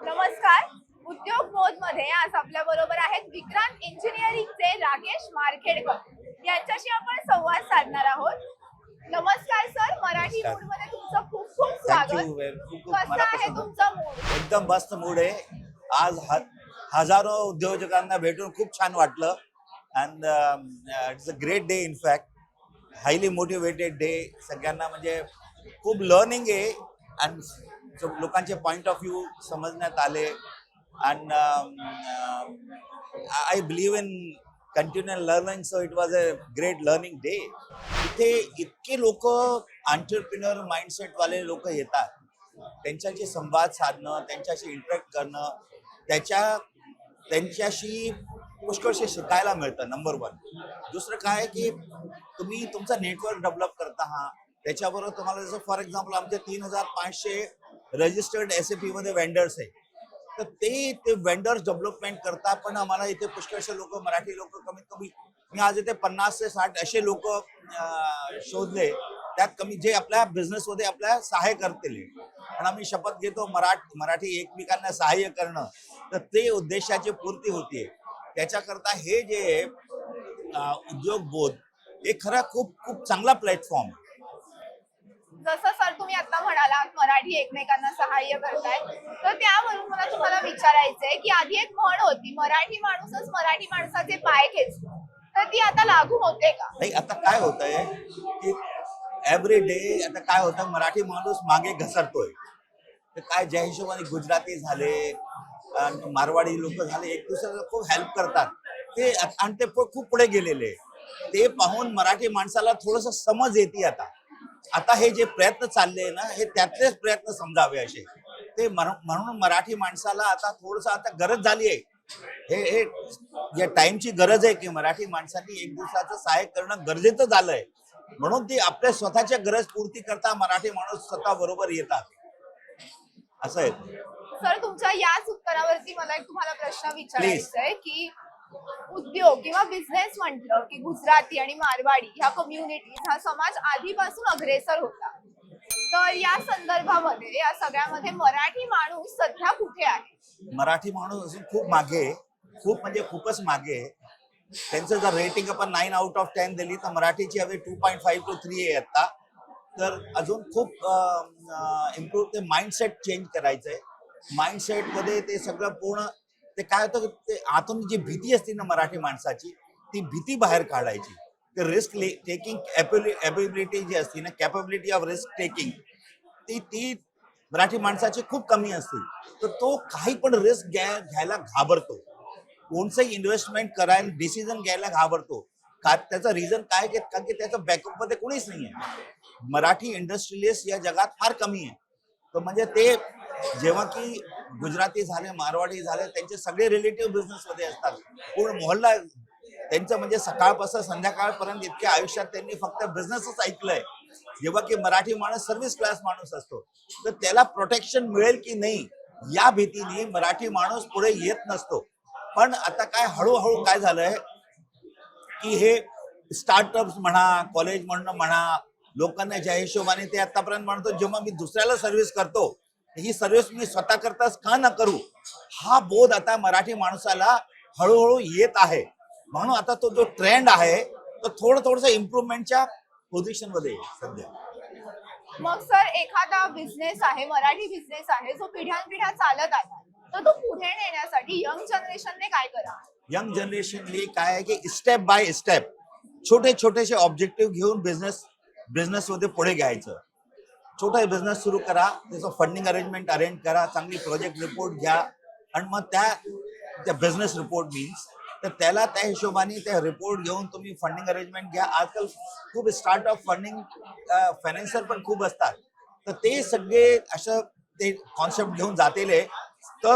नमस्कार. उद्योग बोध मध्ये आज आपल्या बरोबर आहेत विक्रांत इंजिनिअरिंगचे राकेश मार्खेडकर यांच्याशी आपण संवाद साधणार आहोत. नमस्कार सर, मराठी नमस्कार. मूड मध्ये तुमचं खूप खूप थँक्यू. स्वागत. खूप कसा आहे मनापासून तुमचा मूड? एकदम मस्त मूड आहे. आज हजारो उद्योजकांना भेटून खूप छान वाटलं. And it's a great day. In fact highly motivated day. सगळ्यांना म्हणजे खूप लर्निंग आहे आणि लोकांचे पॉइंट ऑफ व्ह्यू समजण्यात आले. And I believe in continual learning, so it was a great learning day. इथे इतके लोक एंटरप्रेन्युअर माइंडसेट वाले लोक येतात. त्यांच्याशी संवाद साधणं, त्यांच्याशी इंटरॅक्ट करणं, त्यांच्याशी पुष्कळशे शिकायला मिळतं. Number one. दुसरं काय की तुम्ही तुमचा नेटवर्क डेव्हलप करता आहात. त्याच्याबरोबर तुम्हाला जसं फॉर एक्झाम्पल आमचे 3500 रजिस्टर्ड SAP मध्ये वेंडर्स आहे. तर ते वेंडर्स डेव्हलपमेंट करता. पण आम्हाला इथे पुष्कळशे लोक, मराठी लोक कमीत कमी मी आज इथे 50 ते 60 असे लोक शोधले, त्यात कमी जे आपल्या बिझनेसमध्ये आपल्या सहाय्य करतील. आणि आम्ही शपथ घेतो मराठी एकमेकांना सहाय्य करणं, तर ते उद्देशाची पूर्ती होतीये. त्याच्याकरता हे जे उद्योग बोध हे खरं खूप खूप चांगला प्लॅटफॉर्म. जसं सर तुम्ही आता म्हणालात मराठी एकमेकांना सहाय्य करताय, तर त्यावरून मला तुम्हाला विचारायचंय की आधी एक म्हण होती, मराठी माणूसच मराठी माणसाचे पाय खेचतो, तर ती आता लागू होते का? नाही, आता काय होतंय की एव्हरी डे आता काय होतं, मराठी माणूस मागे घसरतोय. तर काय ज्या हिशोबाने गुजराती झाले, मारवाडी लोक झाले, एक दुसऱ्याला खूप हेल्प करतात ते. आणि ते खूप पुढे गेलेले. ते पाहून मराठी माणसाला थोडस समज येते. आता हे जे प्रयत्न चालले ना, हे त्यातलेच प्रयत्न समजावे असे ते. म्हणून मराठी माणसाला आता थोडस आता गरज झाली आहे. हे या टाइमची गरज आहे की मराठी माणसांनी एक दिवसाचं सहाय्य करणं गरजेचं झालंय. म्हणून ती आपल्या स्वतःच्या गरज पूर्ती करता मराठी माणूस स्वतः बरोबर येतात. असं आहे. सर तुमच्या याच उत्तरावरती मला एक तुम्हाला प्रश्न प्लीज. विचारायचा आहे की उद्योग किंवा बिझनेस म्हटलं की गुजराती आणि मारवाडी ह्या कम्युनिटी हा समाज आधीपासून अग्रेसर होता, तर या संदर्भामध्ये या सगळ्यामध्ये मराठी माणूस सध्या कुठे आहे? मराठी माणूस अजून खूप मागे आहे. खूप म्हणजे खूपच मागे आहे. त्यांचं जर रेटिंग आपण 9 आउट ऑफ 10 दिली तर मराठीची हवी 2.5 to 3 आहे आता. तर अजून खूप इम्प्रूव्ह ते माइंडसेट चेंज करायचंय. माइंडसेट मध्ये ते सगळं पूर्ण ते काय होतं, ते आतून जी भीती असते ना मराठी माणसाची, ती भीती बाहेर काढायची. ते रिस्क टेकिंग एबिलिटी जी असते ना, कॅपेबिलिटी ऑफ रिस्क टेकिंग, ती मराठी माणसाची खूप कमी असते. तर तो काही पण रिस्क घ्यायला घाबरतो. कोणचंही इन्व्हेस्टमेंट करायला डिसिजन घ्यायला घाबरतो. का त्याचं रिझन काय, कारण की त्याचं बॅकअप मध्ये कोणीच नाहीये. मराठी इंडस्ट्रियलिस्ट या जगात फार कमी आहे. तर म्हणजे ते जेव्हा की गुजराती झाले, मारवाडी झाले, त्यांचे सगळे रिलेटिव्ह बिझनेस मध्ये असतात. पूर्ण मोहल्ला त्यांचं म्हणजे सकाळपासून संध्याकाळपर्यंत इतक्या आयुष्यात त्यांनी फक्त बिझनेसच ऐकलंय. जेव्हा की मराठी माणूस सर्व्हिस क्लास माणूस असतो, तर त्याला प्रोटेक्शन मिळेल की नाही या भीतीने मराठी माणूस पुढे येत नसतो. पण आता काय हळूहळू काय झालंय की हे स्टार्टअप्स म्हणा, कॉलेज म्हणा, लोकांना ज्या हिशोबाने ते आतापर्यंत म्हणतो, जेव्हा मी दुसऱ्याला सर्व्हिस करतो, ही सर्व्हिस मी स्वतः करताच का न करू, हा बोध आता मराठी माणसाला हळूहळू येत आहे. म्हणून आता तो जो ट्रेंड आहे तो थोडस इम्प्रुव्हमेंटच्या पोझिशन मध्ये सध्या. मग सर एखादा बिझनेस आहे, मराठी बिझनेस आहे जो पिढ्यानपिढ्या चालत आला, तर तो पुढे नेण्यासाठी यंग जनरेशनने काय करावं? यंग जनरेशनली काय आहे की स्टेप बाय स्टेप छोटे छोटेसे ऑब्जेक्टिव्ह घेऊन बिझनेस मध्ये पुढे घ्यायचं. छोटा बिझनेस सुरू करा, त्याचं फंडिंग अरेंज करा, चांगली प्रोजेक्ट रिपोर्ट घ्या. आणि मग त्या बिझनेस रिपोर्ट मीन्स तर त्याला त्या हिशोबाने त्या रिपोर्ट घेऊन तुम्ही फंडिंग अरेंजमेंट घ्या. आजकाल खूप स्टार्टअप फंडिंग फायनान्सर पण खूप असतात. तर ते सगळे असं ते कॉन्सेप्ट घेऊन जातेले, तर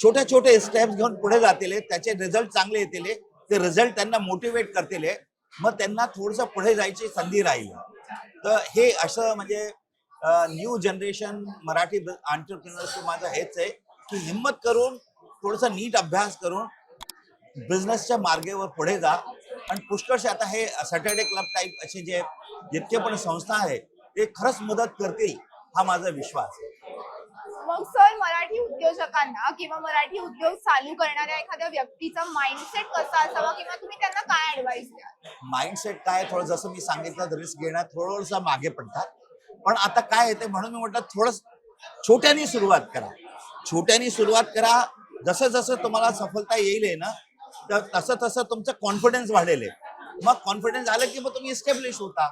छोटे छोटे स्टेप्स घेऊन पुढे जातेले, त्याचे रिझल्ट चांगले येतील. ते रिझल्ट त्यांना मोटिवेट करतील. मग त्यांना थोडंसं पुढे जायची संधी राहील. तर हे असं म्हणजे न्यू जनरेशन मराठी एंटरप्रेन्योरशिप माझं हेच आहे की हिम्मत करून थोडासा नीट अभ्यास करून बिझनेसच्या मार्गावर पुढे जा. आणि पुष्कळशे आता हे सॅटर्डे क्लब टाईप असे जे जितके पण संस्था आहे ते खरंच मदत करतील, हा माझा विश्वास आहे. मग सर मराठी उद्योजकांना किंवा मराठी उद्योग चालू करणाऱ्या एखाद्या व्यक्तीचा माइंडसेट कसा असावा किंवा तुम्ही त्यांना काय ऍडवाइस द्याल? माइंडसेट काय थोडं जसं मी सांगितलं रिस्क घेण्यात थोडंसं मागे पडतात. पण आता काय येते म्हणून मी म्हटलं थोडं छोट्यानी सुरुवात करा. छोट्यानी सुरुवात करा. जसं जसं तुम्हाला सफलता येईल आहे ना तर तसं तसं तुमचं कॉन्फिडन्स वाढेल आहे. मग कॉन्फिडन्स झालं की मग तुम्ही इस्टॅब्लिश होता.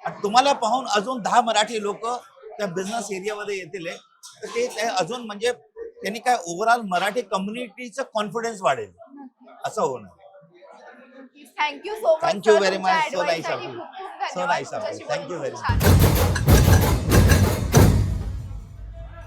आणि तुम्हाला पाहून अजून 10 मराठी लोक त्या बिझनेस एरियामध्ये येतील आहे. तर ते अजून म्हणजे त्यांनी काय ओव्हरऑल मराठी कम्युनिटीचं कॉन्फिडन्स वाढेल असं होणार. Thank you so much. Thank you very much. So nice of you. So nice of you. Thank you very much. much.